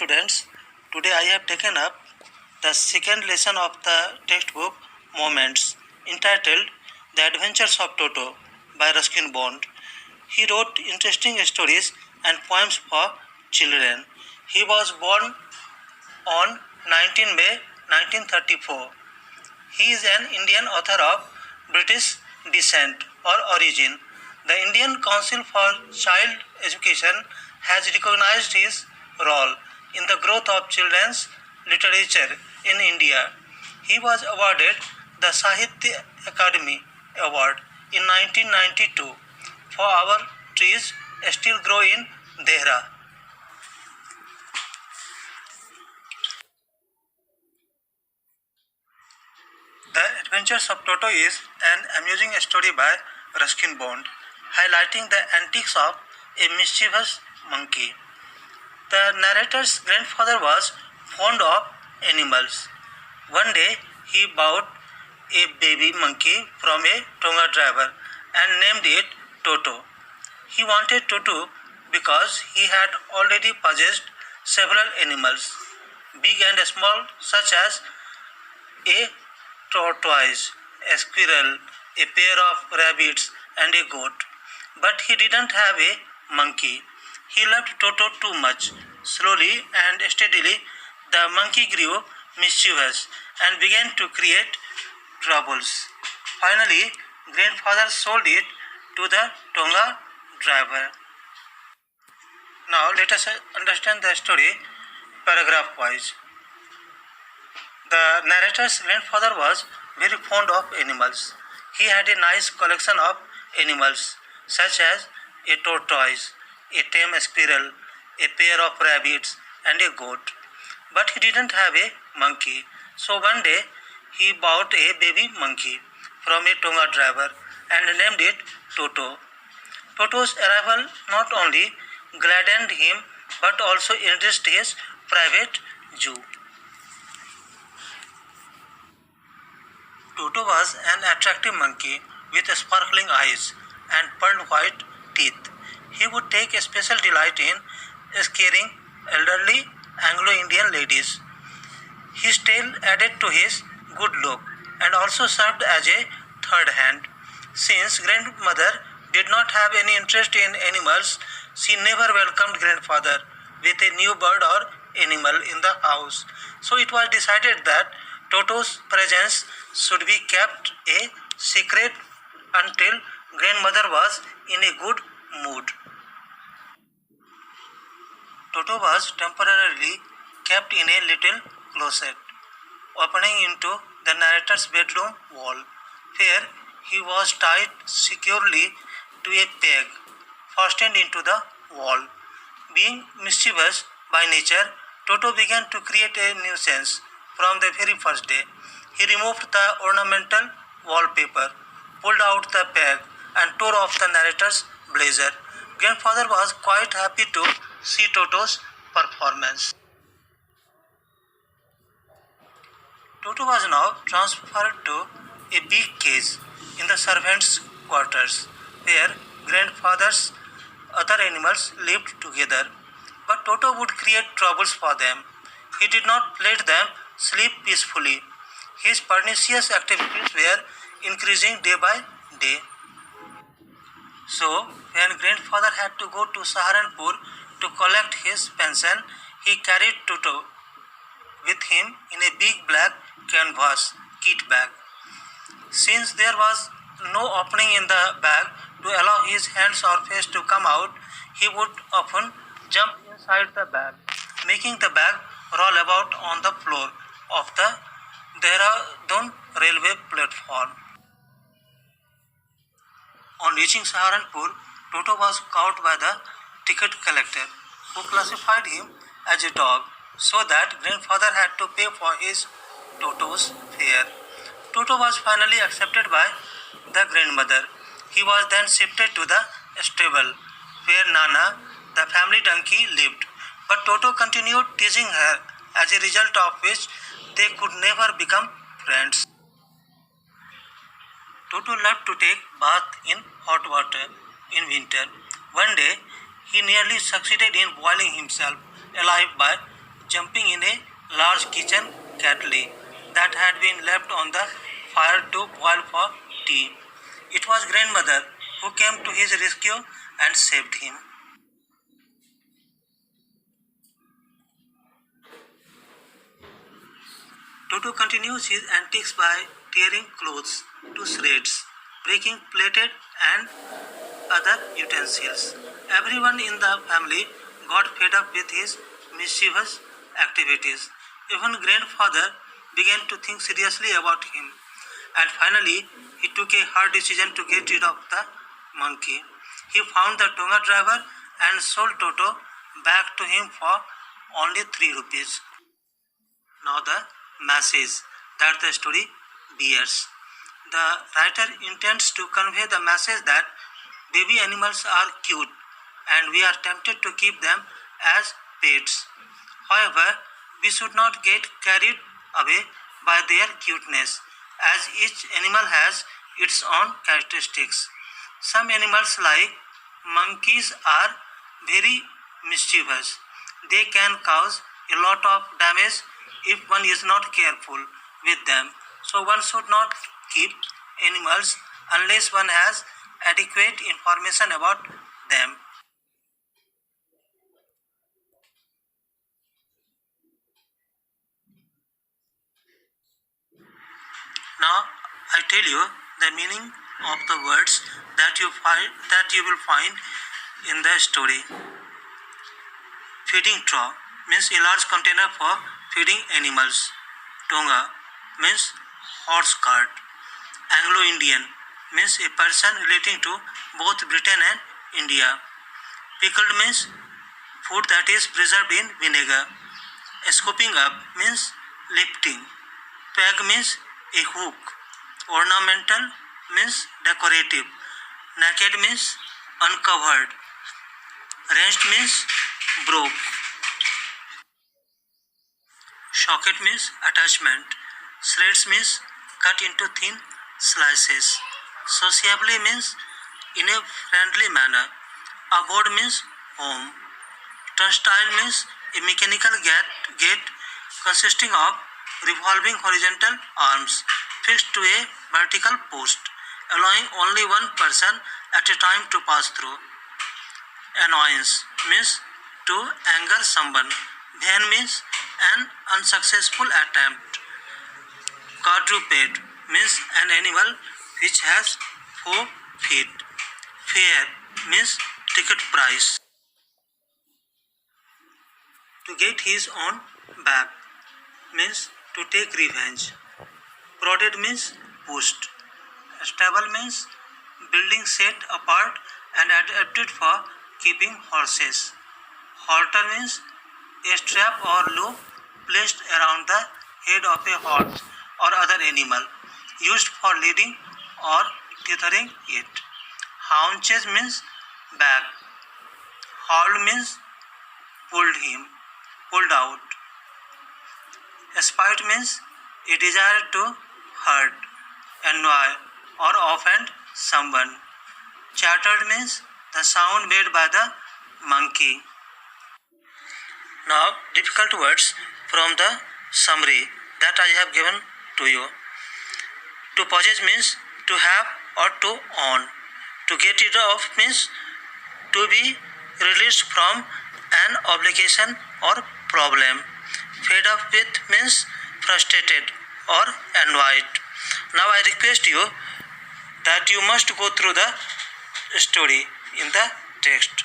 students, today I have taken up the second lesson of the textbook Moments entitled The Adventures of Toto by Ruskin Bond. He wrote interesting stories and poems for children. He was born on 19 May 1934. He is an Indian author of British descent or origin. The Indian Council for Child Education has recognized his role in the growth of children's literature in India. He was awarded the Sahitya Akademi Award in 1992 for Our Trees Still Grow in Dehra. The Adventures of Toto is an amusing story by Ruskin Bond, highlighting the antics of a mischievous monkey. The narrator's grandfather was fond of animals. One day, he bought a baby monkey from a Tonga driver and named it Toto. He wanted Toto because he had already possessed several animals, big and small, such as a tortoise, a squirrel, a pair of rabbits, and a goat. But he didn't have a monkey. He loved Toto too much. Slowly and steadily, the monkey grew mischievous and began to create troubles. Finally, grandfather sold it to the Tonga driver. Now let us understand the story paragraph wise. The narrator's grandfather was very fond of animals. He had a nice collection of animals such as a tortoise, a tame squirrel, a pair of rabbits, and a goat. But he didn't have a monkey. So one day he bought a baby monkey from a Tonga driver and named it Toto. Toto's arrival not only gladdened him but also enriched his private zoo. Toto was an attractive monkey with sparkling eyes and pearl white teeth. He would take a special delight in scaring elderly Anglo-Indian ladies. His tail added to his good look and also served as a third hand. Since grandmother did not have any interest in animals, she never welcomed grandfather with a new bird or animal in the house. So it was decided that Toto's presence should be kept a secret until grandmother was in a good mood. Toto was temporarily kept in a little closet opening into the narrator's bedroom wall, where he was tied securely to a peg fastened into the wall. Being mischievous by nature, Toto began to create a nuisance from the very first day. He removed the ornamental wallpaper, pulled out the peg, and tore off the narrator's blazer. Grandfather was quite happy to see Toto's performance. Toto was now transferred to a big cage in the servants' quarters, where grandfather's other animals lived together. But Toto would create troubles for them. He did not let them sleep peacefully. His pernicious activities were increasing day by day. So, when grandfather had to go to Saharanpur to collect his pension, he carried Toto with him in a big black canvas kit bag. Since there was no opening in the bag to allow his hands or face to come out, he would often jump inside the bag, making the bag roll about on the floor of the Dehradun railway platform. On reaching Saharanpur, Toto was caught by the ticket collector, who classified him as a dog, so that grandfather had to pay for his Toto's fare. Toto was finally accepted by the grandmother. He was then shifted to the stable, where Nana, the family donkey, lived. But Toto continued teasing her, as a result of which they could never become friends. Toto loved to take bath in hot water in winter. One day, he nearly succeeded in boiling himself alive by jumping in a large kitchen kettle that had been left on the fire to boil for tea. It was grandmother who came to his rescue and saved him. Toto continues his antics by tearing clothes to shreds, breaking plated and other utensils. Everyone in the family got fed up with his mischievous activities. Even grandfather began to think seriously about him, and finally he took a hard decision to get rid of the monkey. He found the Tonga driver and sold Toto back to him for only 3 rupees. Now the message that the story bears. The writer intends to convey the message that baby animals are cute and we are tempted to keep them as pets. However, we should not get carried away by their cuteness, as each animal has its own characteristics. Some animals, like monkeys, are very mischievous. They can cause a lot of damage if one is not careful with them. So, one should not keep animals unless one has adequate information about them. Now, I tell you the meaning of the words that you will find in the story. Feeding trough means a large container for feeding animals. Tonga means horse cart. Anglo-Indian means a person relating to both Britain and India. Pickled means food that is preserved in vinegar. Scooping up means lifting. Peg means a hook. Ornamental means decorative. Naked means uncovered. Wrenched means broke. Socket means attachment. Shreds means cut into thin slices. Sociably means in a friendly manner. Abode means home. Turnstile means a mechanical gate consisting of revolving horizontal arms fixed to a vertical post, allowing only one person at a time to pass through. Annoyance means to anger someone. Vain means an unsuccessful attempt. Quadruped means an animal which has 4 feet. Fare means ticket price. To get his own back means to take revenge. Prodded means pushed. Stable means building set apart and adapted for keeping horses. Halter means a strap or loop placed around the head of a horse or other animal, used for leading or tethering it. Haunches means back. Hauled means pulled out. Spite means a desire to hurt, annoy, or offend someone. Chattered means the sound made by the monkey. Now, difficult words from the summary that I have given to you. To possess means to have or to own. To get rid of means to be released from an obligation or problem. Fed up with means frustrated or annoyed. Now I request you that you must go through the story in the text.